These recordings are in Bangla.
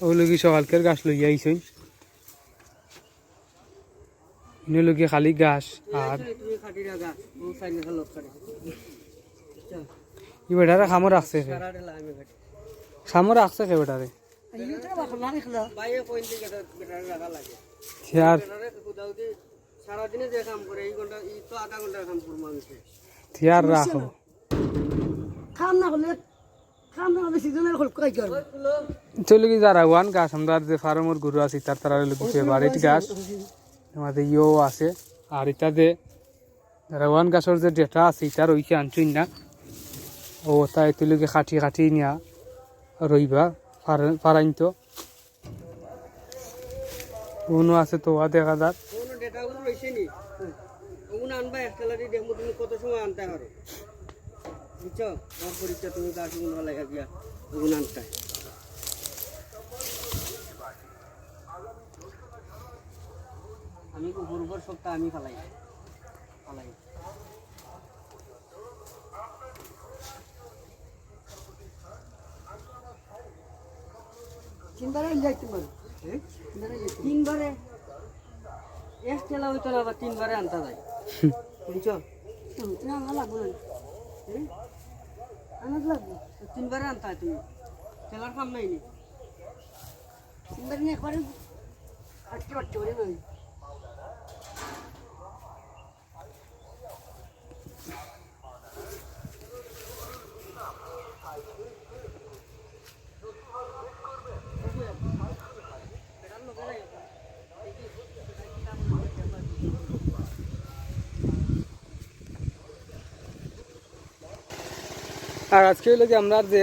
ওগুলো কি সকালকের গাছ লইয়া আইসই এগুলো কি খালি গাছ আর ই বেটারে খামো রাখছে খামো রাখছে কে বেটারে সারাদিনে যে কাম করে এই ঘন্টা এই তো আধা ঘন্টার কাম করবো আমি থিয়ার রাখো খাম না হলে সিজনের হল কই করব চলে কি যারা ওয়ান গাছ আমরা যে ফার্মের গরু আছে তারা লোক ফেভারিট গাছ আমাদের ইও আছে আর ইটাতে যারা ওয়ান গাছের যে ডেটা আছে তার ওইকে আনছুই না ও তাই তুলিকে কাটি কাটি নিয়া রইবা ফারাইন তো উনো আছে তো দেখা যাক কোনো ডেটাগুলো রইছে নি ওগুলো আনবা একটা লাগি দেখবো তুমি কত সময় আনতে পারো বুঝছো আমার পরীক্ষা তুমি গাছগুলো ভালো লাগা গিয়া ওগুলো আনতে আমি উপর সপ্তাহ আমি ফালাই চিন্তারে যাইতে পারো তিনবারে এক ঠেলা হইতো না আবার তিনবারে আনতে যায় বুঝছো তুমি আমার লাগবো না আমার লাগবো তিনবারে আনতে হয় তুমি ঠেলার কাম নাই নি চিন্তা নিয়ে একবারে আটকে পারছো রে ভাই আর আজকে লগে আমরা যে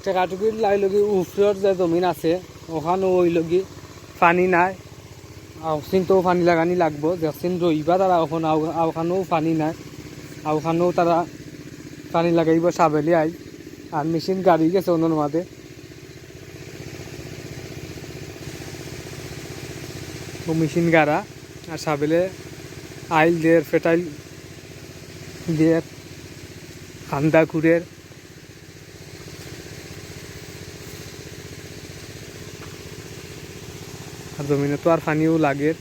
টেকাটুকির লাই লগে উফরের যে জমিন আছে ওখানে ওই লগে পানি নাই আউসিন তো পানি লাগানি লাগবো দেখছেন রইবা তারা ওখানে ওখানেও পানি নাই ওখানেও তারা পানি লাগাইব সাবেলি আই আর মেশিন গাড়ি গেছে অন্যর মাঝে ও মেশিন গাড়া আর সাবেলে আইল দিয়ে ফেটাইল দিয়ে খান্দা খুঁড়ের আর জমিনে তো আর পানিও লাগে